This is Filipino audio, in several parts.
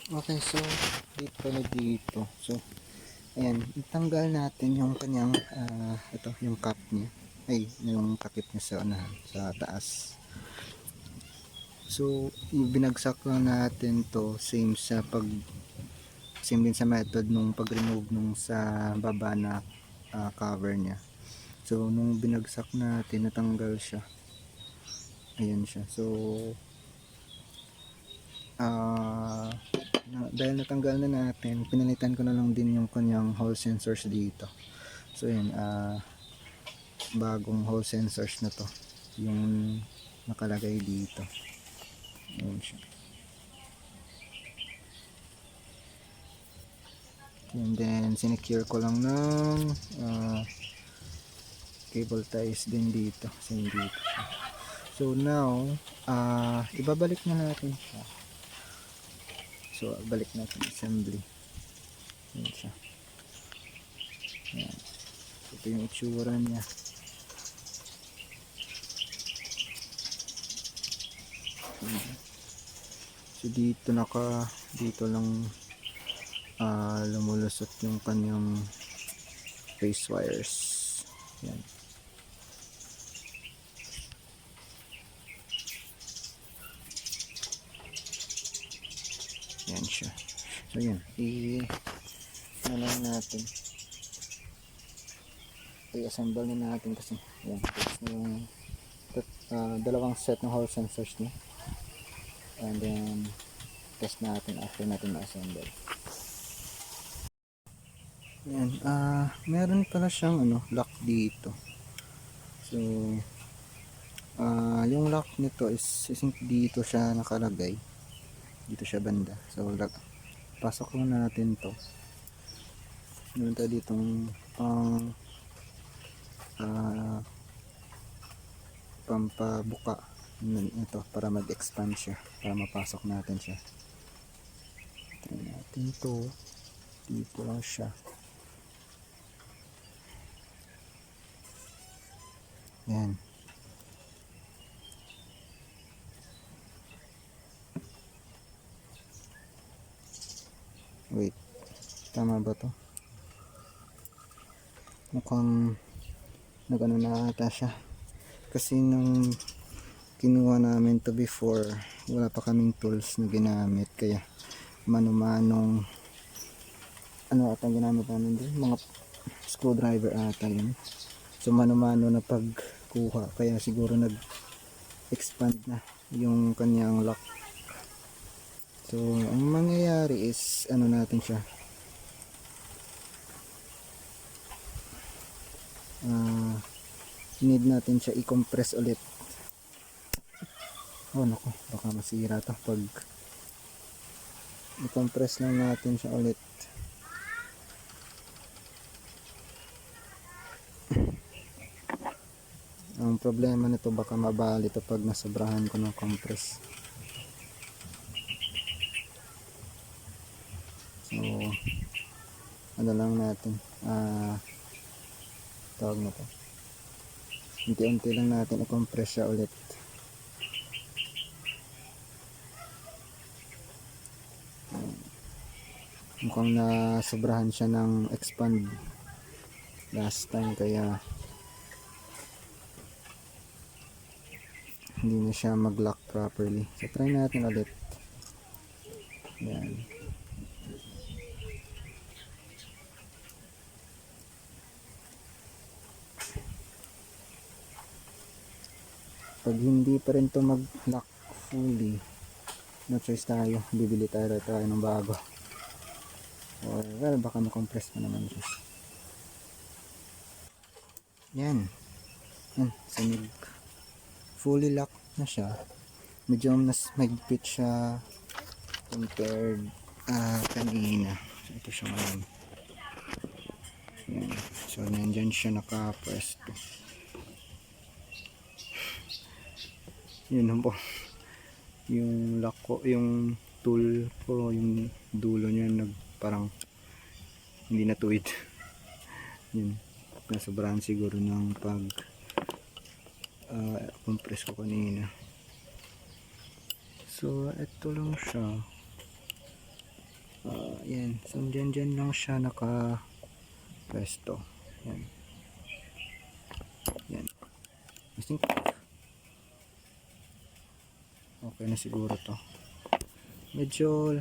Okay, so dito. So, ayan, itanggal natin yung kanyang ito, yung cap niya. Ay, yung takip niya sa unahan, sa taas. So, binagsak lang natin to same din sa method nung pag-remove nung sa baba na cover niya. So, nung binagsak natin, natanggal siya. Ayan siya. So, ah dahil natanggal na natin, pinalitan ko na lang din yung kanyang hall sensors dito. So yun, bagong hall sensors na to yung nakalagay dito. Ayan siya. And then sinecure ko lang ng cable ties din dito, same dito siya. So now ibabalik na natin siya. So balik natin assembly. Ayan siya. Ayan. Ito yung itsura niya. So dito lang lumulusot yung kanyang face wires. Yan. Yan siya. So yan, nalang natin. I-assemble na natin kasi yan, yung dalawang set ng hall sensors niya. And then test natin after natin ma-assemble. Yan, meron pala siyang lock dito. So yung lock nito is dito siya nakalagay. Dito siya banda. So pasok lang natin to. Meron tayo ditong pampabuka ito para mag-expand siya, para mapasok natin siya. Try natin to. Dito lang siya. Yan. Wait, tama ba to? Mukhang nagano na ata siya, kasi nung kinuha namin to before, wala pa kaming tools na ginamit, kaya mano-manong ata ginamit namin din, mga screwdriver ata yun. So mano-mano na pagkuha, kaya siguro nag-expand na yung kanyang lock. So ang mangyayari is natin siya, need natin siya i-compress ulit. Oh naku, baka masira to pag i-compress lang natin siya ulit. Ang problema nito, baka mabali ito pag nasobrahan ko ng compress. So lang natin, tawag na to, unti-unti lang natin i-compress siya ulit. Mukhang nasobrahan siya ng expand last time, kaya hindi na siya mag-lock properly. So try natin ulit. Yan. Pag hindi pa rin to mag-lock fully, no choice tayo, bibili tayo ng bago, or well, baka na-compress pa naman siya. Yan, sanig, fully lock na siya. Medyo mas mahigpit siya compared kanina. So ito siya ngayon. Yan. So nandyan siya naka-presto. Yun po yung lock ko, yung tool ko, yung dulo niya parang hindi natuwid. Yun, nasobrahan siguro ng pag compress ko kanina. So ito lang siya. Yan. So, dyan lang siya naka pwesto. Yan. Yan. I think okay na siguro to. Medyo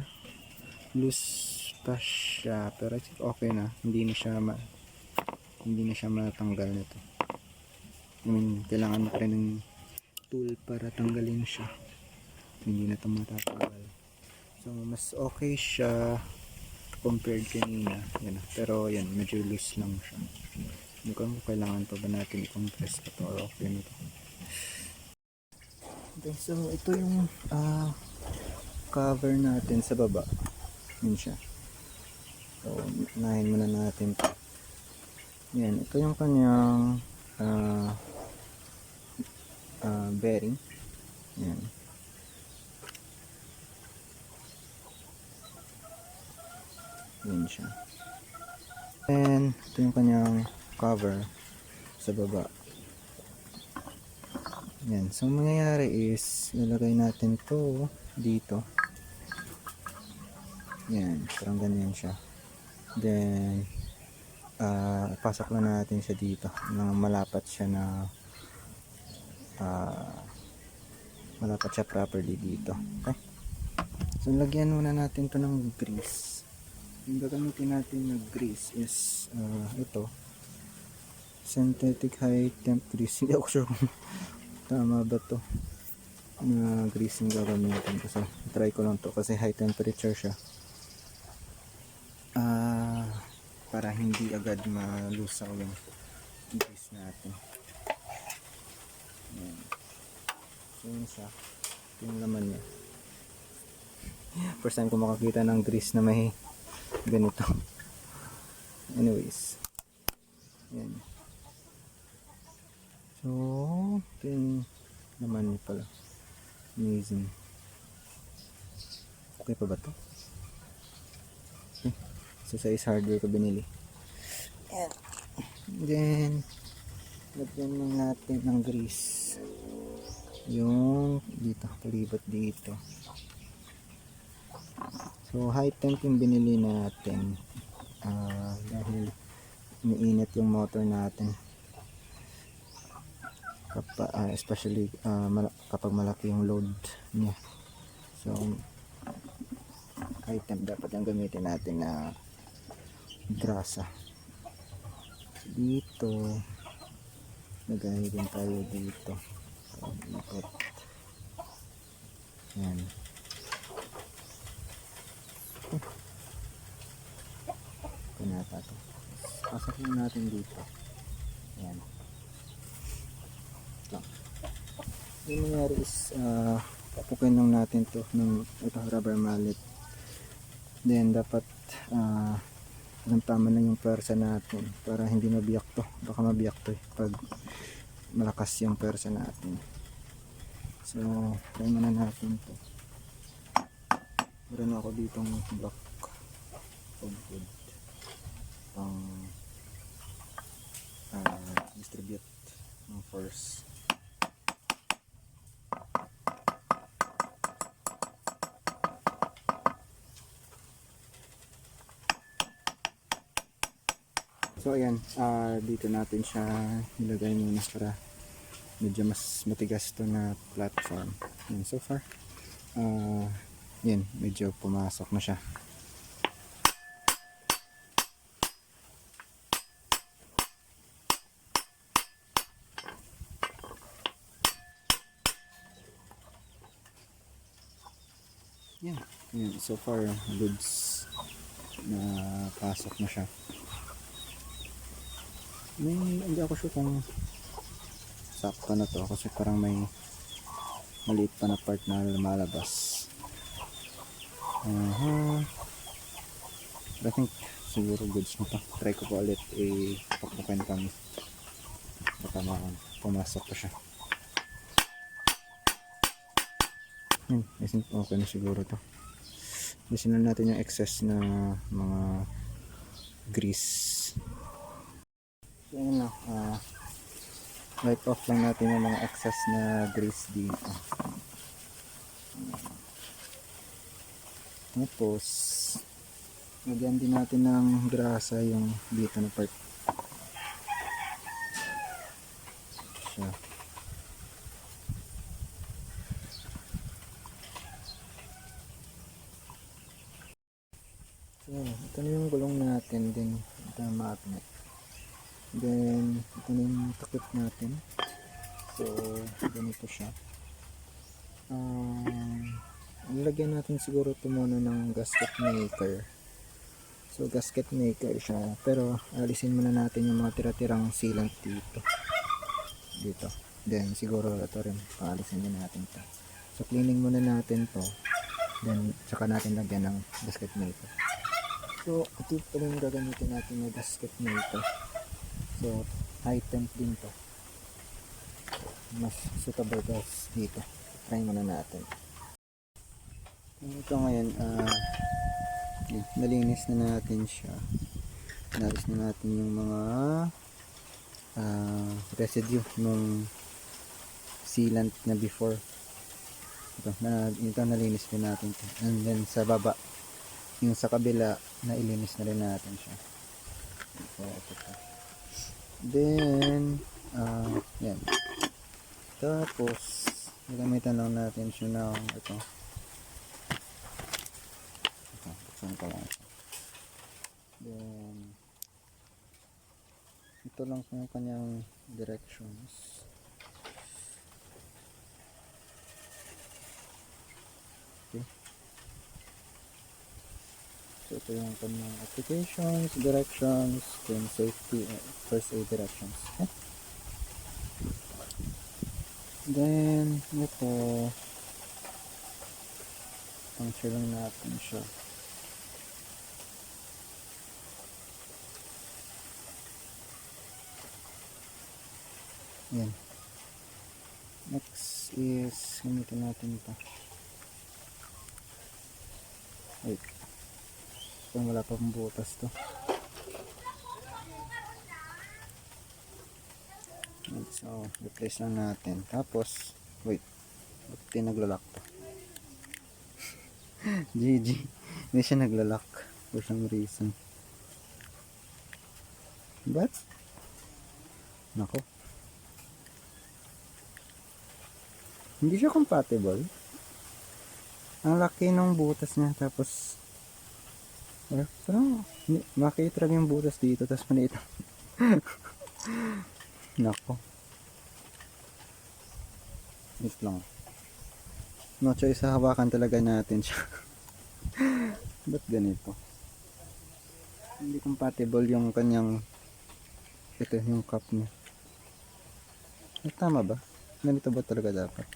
loose pa siya, pero I think okay na. Hindi na siya matanggal nito. I mean, kailangan mo pa rin ng tool para tanggalin siya. Hindi na ito matatanggal. So, mas okay siya compared kanina. Yan. Pero, yan, medyo loose lang siya. Hindi ko kung kailangan pa ba natin i-compress pa to or okay na to. Okay, so, ito yung cover natin sa baba. Yun siya. So, unahin muna natin to. Yan, ito yung kanyang bearing. Yan. Yan siya. And ito yung kanyang cover sa baba. Yan. So, mangyayari is lalagay natin to dito. Yan. Parang ganyan siya. Then, pasok lang natin siya dito nang malapat siya na malapat siya properly dito. Okay? So, lagyan muna natin to ng grease. Yung gagamitin natin na grease is ito. Synthetic high temp grease. Hindi ako sure kung tama ba to na grease yung gagamitin. Kasi try ko lang to kasi high temperature siya. Para hindi agad malusaw yung grease natin. Ayan. So yun siya. Yung laman niya. First time ko makakita ng grease na may ganito. Anyways. Ayan. So, ito yung laman niya pala. Amazing. Okay pa ba ito? Okay. So, sa Ace Hardware ko binili. Ayan. Then, lagyan lang natin ng grease. Yung dito, palibot dito. So, high temp yung binili natin. Dahil umiinit yung motor natin. Especially kapag malaki yung load niya. So, high temp dapat yung gamitin natin na grasa. Dito, lagay din tayo dito. Ikot. Yan. Pinata to. Pasok lang natin dito. Yan. Yung nangyari is papukin lang natin to ng ito rubber mallet. Then dapat tama na yung pwersa natin para hindi mabiyak to. Baka mabiyak to pag malakas yung pwersa natin. So try muna natin to. Meron ako ditong block of wood pang distribute ng force. So ayan, dito natin siya nilagay muna para medyo mas matigas to na platform. And so far, yan, medyo pumasok na siya. Yan, yan, so far goods na pasok na siya. Hindi ako sure kung sakto na to kasi parang may maliit pa na part na lumalabas. I think siguro goods na to. Try ko pa ulit ipakpukin kami. Baka pumasok pa siya. I think okay na siguro to. Bisin na natin yung excess na mga grease. So yun na, light off lang natin yung mga excess na grease dito. Tapos Lagyan din natin ng grasa yung dito na part. Siya. So, ito na yung gulong natin din. Ito na magnet. Then, ito na yung takip natin. So, ganito siya. Lagyan natin siguro ito muna ng gasket maker. So, gasket maker siya. Pero, alisin muna natin yung mga tira-tirang sealant dito. Dito. Then, siguro ito rin. Paalisin din natin ito. So, cleaning muna natin to. Then, saka natin lagyan ng gasket maker. So, ito pala yung gagamitin natin na gasket maker. So, high temp din to. Mas suitable guys dito. Try muna natin. Ito ngayon, nalinis na natin siya. Nalis na natin yung mga residue nung sealant na before. Ito nalinis din natin ito. And then sa baba, yung sa kabila, nailinis na rin natin siya. Ito. Then, yan. Tapos, gagamitan lang natin siya ng ito. Buksan ko lang. Then, ito lang yung kanyang directions. Okay. So, ito yung kanyang applications, directions, then safety, first aid directions. Okay. Then, ito, puncture lang natin siya. Yan. Next is, gamitin natin ito. Wait. So, wala pa pang butas to. So, replace lang natin. Tapos, wait. Bakit naglalak to? GG. Hindi siya naglalak for some reason. But, nako. Hindi siya compatible. Ang laki ng butas niya. Tapos, parang makita yung butas dito. Tapos maliit. Nako. Wait lang. No choice, hawakan talaga natin siya. Ba't ganito? Hindi compatible yung kanyang ito yung cup niya. Tama ba? Ganito ba talaga dapat?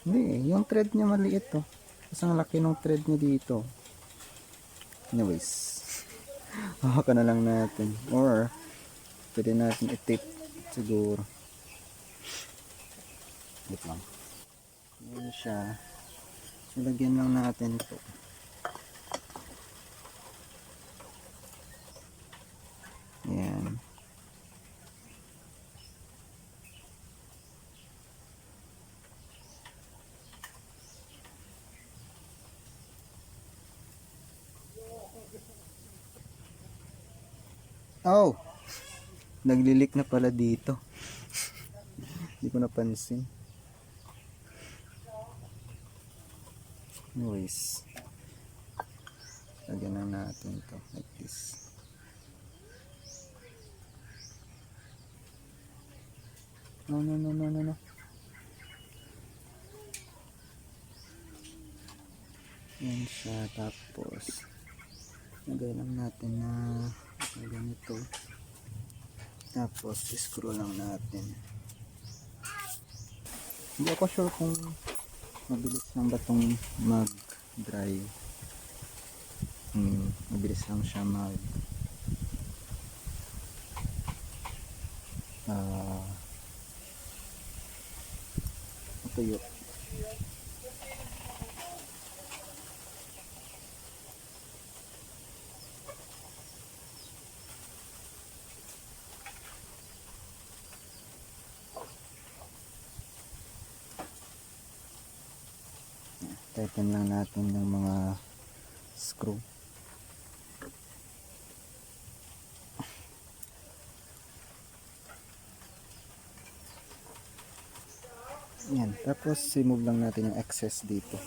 Hindi, yung thread niya maliit to. Kasi ang laki ng thread niya dito. Anyways, hawakan na lang natin. Or, pwede natin i-tape siguro. Wait lang. Yan siya. So, lagyan lang natin ito. Yan. Oh! Naglilik na pala dito. Hindi ko napansin. Anyways. Lagyan na natin ito. Like this. No. Yan siya. Tapos, lagay lang natin na ganito. Tapos, screw lang natin. Hindi ako sure kung mabilis lang ba itong mag-dry. Mabilis lang siya matuyo. Tighten lang natin ng mga screw. Yan. Tapos remove lang natin yung excess dito.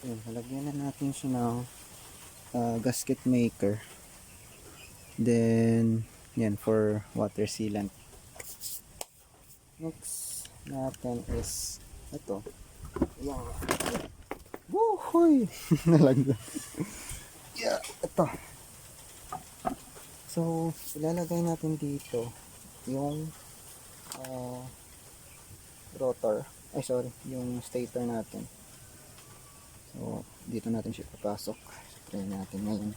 Yan. Halagyan na natin siya ng gasket maker. Then, yan for water sealant. Next natin is ito. Yan. Woohoo! Nalagyan. Yeah, ito. So, ilalagay natin dito yung rotor. Ay, sorry. Yung stator natin. So, dito natin siya papasok. So, try natin ngayon.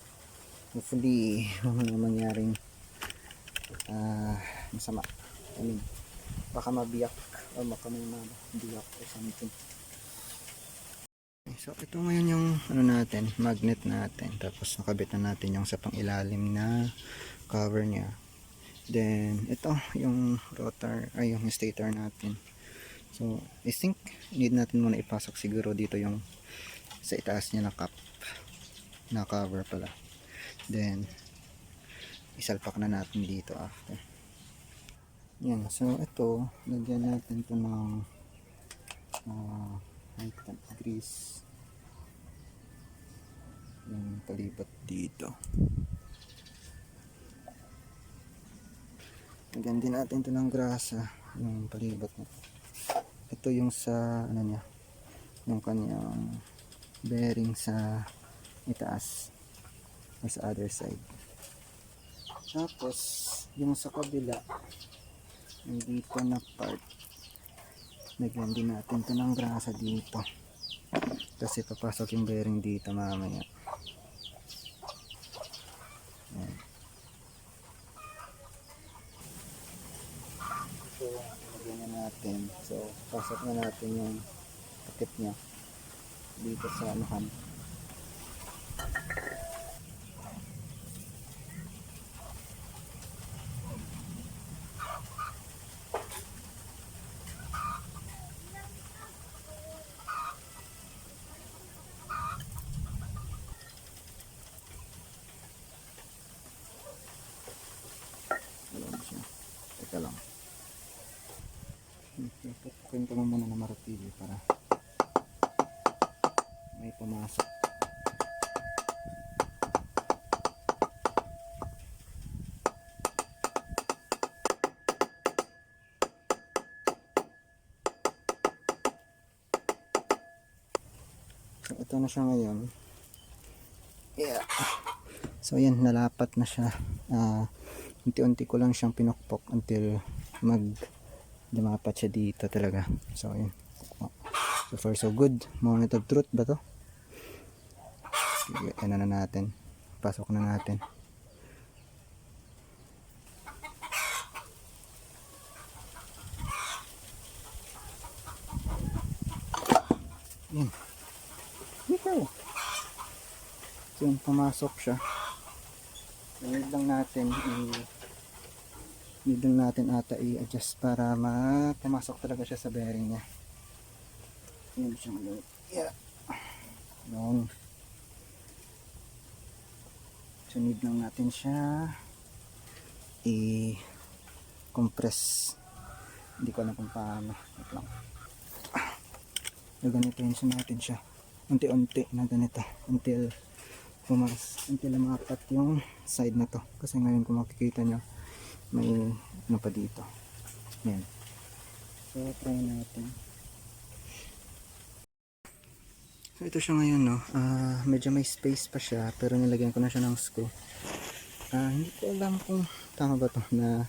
Hopefully, wala mangyaring masama. I mean, baka mabiyak o baka may mabiyak or something. Okay, so, ito ngayon yung natin, magnet natin. Tapos, nakabit na natin yung sa pang ilalim na cover niya. Then, ito yung rotor, ay yung stator natin. So, I think, need natin muna ipasok siguro dito yung sa itaas niya na cap na cover pala. Then isalpak na natin dito after. Yan, so ito lagyan natin ito ng grease yung palibat dito. Lagyan din natin ito ng grasa yung palibat na. Ito yung sa ano niya, yung kanyang bearing sa itaas or sa other side. Tapos yung sa kabila yung dito na part, lagyan din natin ito ng grasa dito kasi papasok yung bearing dito mamaya. Ayan. So lagyan na natin, so pasok na natin yung takip nya dito sa anuhan. Ayan siya. Teka lang. Pupukin ko lang muna na martilyo para may pumasok. So ito na siya ngayon. Yeah. So yan, nalapat na siya. Unti-unti ko lang siyang pinukpok until lumapat siya dito talaga. So yan. So far so good. Moment of truth ba to? Ano na natin. Pasok na natin. Yan. Ito. So yun, pumasok siya. Need lang natin ata i-adjust para pumasok talaga siya sa bearing niya. Yan siya maliit. Yeah. Yun. So need lang natin siya i-compress. Hindi ko alam kung paano. Wait lang. Ganitoin natin siya. Unti-unti na ganito. Until lumapat yung side na to. Kasi ngayon kung makikita nyo, may ano pa dito. Yan. So try natin. So ito siya ngayon, no. Medyo may space pa siya, pero nilagyan ko na siya ng screw. Hindi ko alam kung tama ba to na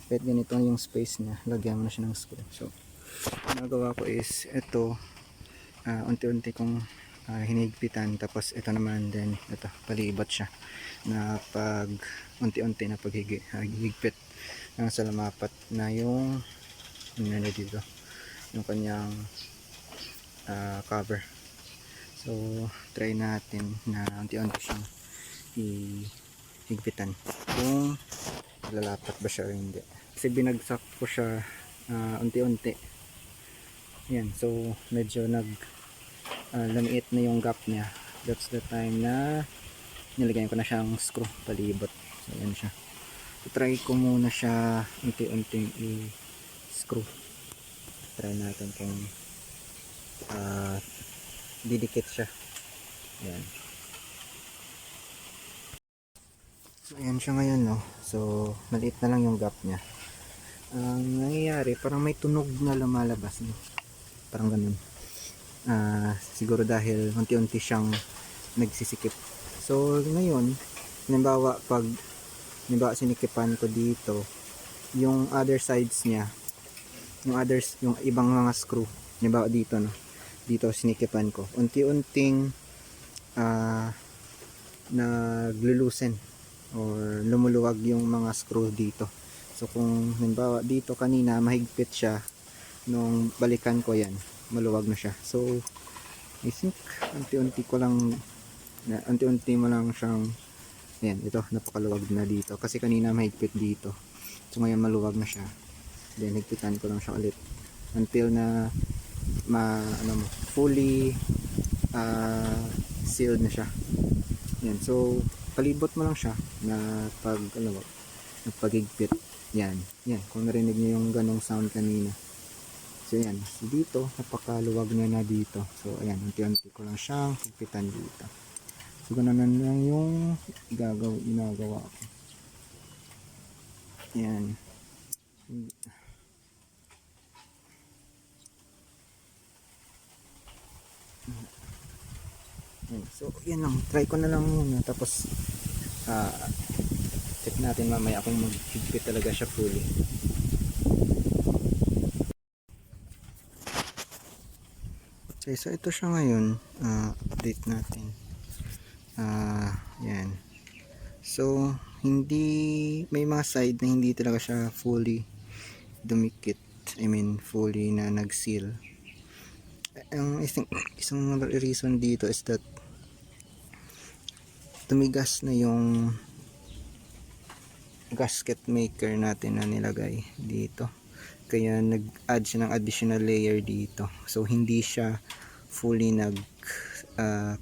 kahit ganito yung space niya, lagyan mo na siya ng screw. So ginagawa ko is ito, unti-unti kong hinigpitan, tapos ito naman din, ito palibat siya na pag unti-unti na paghigpit ng sa lumapat na yung ano dito, yung kanyang cover. So try natin na unti-unti siyang higpitan kung lalapat ba siya o hindi, kasi binagsak ko siya unti-unti. Yan, so medyo lumiit na yung gap niya. That's the time na nilagyan ko na siyang screw palibot. So yan siya. try ko muna siya unti-unting i-screw. Try natin kung didikit siya. Ayan. So ayan siya ngayon, no. So maliit na lang yung gap niya. Ang nangyayari parang may tunog na lumalabas, no? Parang ganun. Siguro dahil unti-unti siyang nagsisikip. So ngayon halimbawa sinikipan ko dito yung other sides niya, yung ibang mga screw, halimbawa dito, no, dito sinikipan ko, unti-unting naglulusen or lumuluwag yung mga screw dito. So kung halimbawa dito kanina mahigpit siya, nung balikan ko yan maluwag na siya. So I think unti-unti mo lang siyang, ayan, ito napakaluwag na dito kasi kanina mahigpit dito. So ngayon maluwag na siya, then higpitan ko lang siya ulit until na fully sealed na siya. Yan, so palibot mo lang siya na pagigpit. Yan, kung narinig niyo yung ganong sound kanina. So yan, so dito napakaluwag na dito. So ayan, unti-unti ko lang siyang higpitan dito. So ganun lang yung ginagawa ko. Yan. So yan lang, try ko na lang muna, tapos check natin mamaya kung mag-higpit talaga siya fully. Okay, so ito siya ngayon, update natin. Yan. So may mga side na hindi talaga siya fully dumikit, fully na nag-seal. Ang isang reason dito is that tumigas na yung gasket maker natin na nilagay dito, kaya nag-add siya ng additional layer dito. So hindi siya fully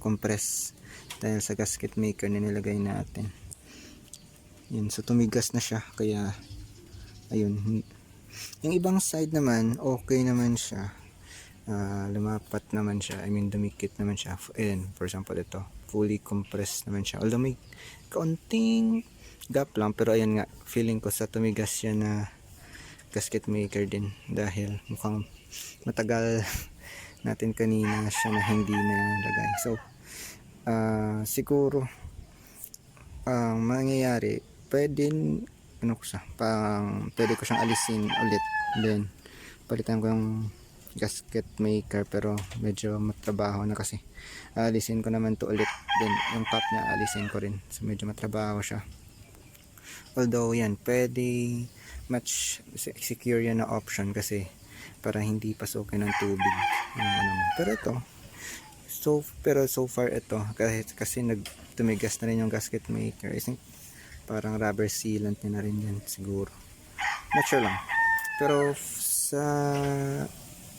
compress dahil sa gasket maker na nilagay natin. Yun, so tumigas na siya, kaya ayun. Yung ibang side naman okay naman siya, lumapat naman siya, dumikit naman siya. And for example ito, fully compressed naman siya, although may kaunting gap lang, pero ayan nga, feeling ko sa tumigas siya na gasket maker din dahil mukhang matagal natin kanina siya na hindi na lagay. So siguro ang mangyayari, pwede ko siyang alisin ulit, then palitan ko yung gasket maker, pero medyo matrabaho na kasi alisin ko naman to ulit, then yung top niya alisin ko rin, so medyo matrabaho siya. Although yan, pwede much secure yan na option kasi para hindi pasukin ng tubig yung pero ito, so far ito kasi tumigas na rin yung gasket maker. I think parang rubber sealant na rin yan siguro, not sure lang. Pero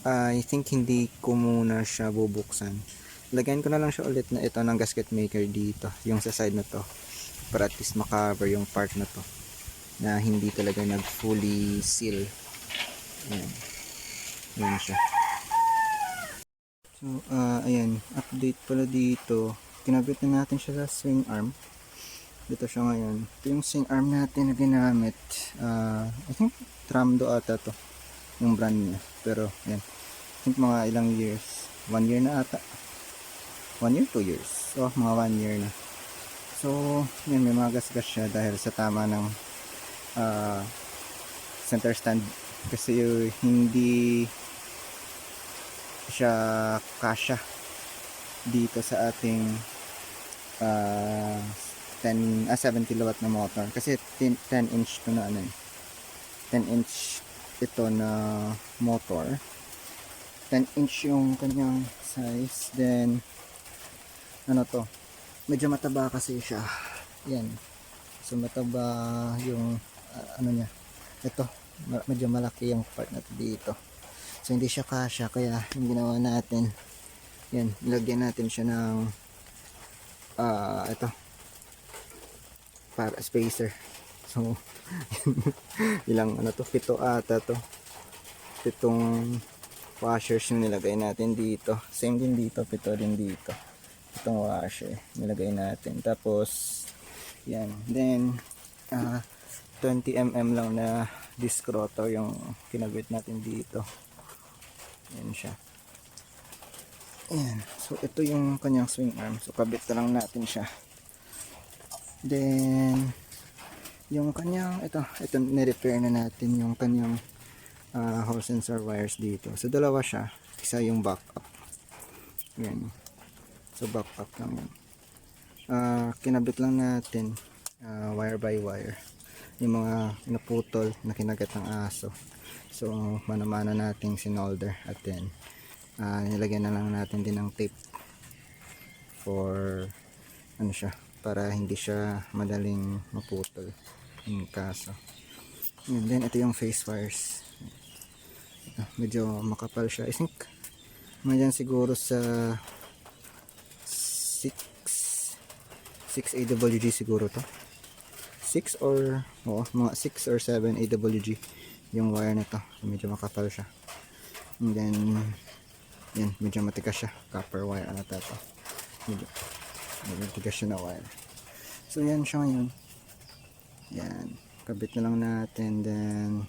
I think hindi ko muna siya bubuksan, lagyan ko na lang siya ulit na ito ng gasket maker dito, yung sa side na to, para at least makover yung part na to na hindi talaga nag fully seal. Ayan siya. So ayan, update pala dito, kinabit na natin siya sa swing arm. Dito siya ngayon. Ito yung swing arm natin na ginamit, I think Tramdo ata to yung brand niya, pero yan, I think mga ilang years, 1 year na ata, 1 year, 2 years, so mga 1 year na. So yan, may mga gasgas siya dahil sa tama ng center stand, kasi hindi siya kasya dito sa ating 7 kilowatt na motor, kasi 10 inch to na 10 inch ito na motor, 10 inch yung kanyang size. Then medyo mataba kasi siya, yan, so mataba yung niya, ito medyo malaki yung part na dito, so hindi siya kasya, kaya yung ginawa natin, yan, nilagyan natin siya ng ito para spacer. So, ilang ano to, 7 ata to. 7 washers yung nilagay natin dito. Same din dito, 7 din dito. Itong washer nilagay natin. Tapos, yan. Then, 20 mm lang na disc rotor yung kinabit natin dito. Yan siya. Ayan. So, ito yung kanyang swing arm. So, kabit na lang natin siya. Then, yung kanyang, ito nirepair na natin yung kanyang hall sensor wires dito. So, dalawa siya. Isa yung backup. Yan. So, backup lang yun. Kinabit lang natin wire by wire. Yung mga naputol na kinagat ng aso. So, mana-mana nating sinolder. At then, nilagyan na lang natin din ng tape for ano siya, para hindi siya madaling maputol yung kaso. And then ito yung face wires. Medyo makapal siya. I think madyan siguro sa 6 AWG siguro to. 6 or mga 6 or 7 AWG yung wire nito. Medyo makapal siya. And then yan, medyo matigas siya. Copper wire ata to. Medyo matigas siya na wire. So yan siya ngayon. Yan. Kabit na lang natin. Then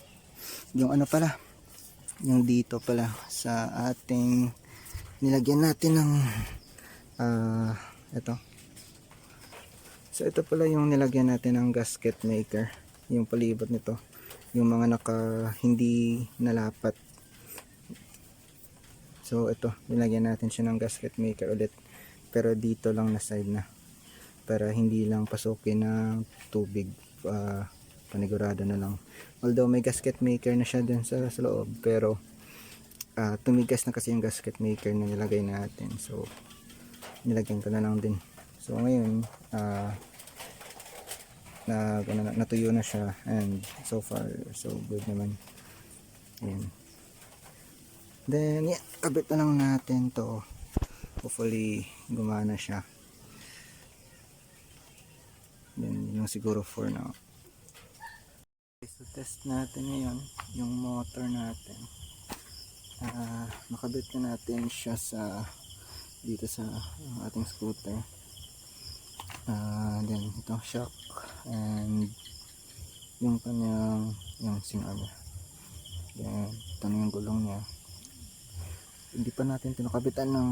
yung ano pala, yung dito pala sa ating nilagyan natin ng ito. So ito pala yung nilagyan natin ng gasket maker. Yung palibot nito. Yung mga hindi nalapat. So ito, nilagyan natin siya ng gasket maker ulit. Pero dito lang na side na. Para hindi lang pasukin ng tubig. Panigurado na lang. Although may gasket maker na siya dun sa loob. Pero tumigas na kasi yung gasket maker na nilagay natin. So nilagyan ko na lang din. So ngayon natuyo na siya, and so far so good naman. Ayan. Then yeah, kabit na lang natin to. Hopefully gumana siya. Then yung siguro for now. Okay, so test natin ngayon yung motor natin. Nakabit na natin siya sa dito sa ating scooter. Then ito shock and yung kanyang yung swing arm. Then ito na yung gulong niya. Hindi pa natin pinakabitan ng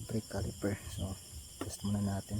brake caliper, so test muna natin.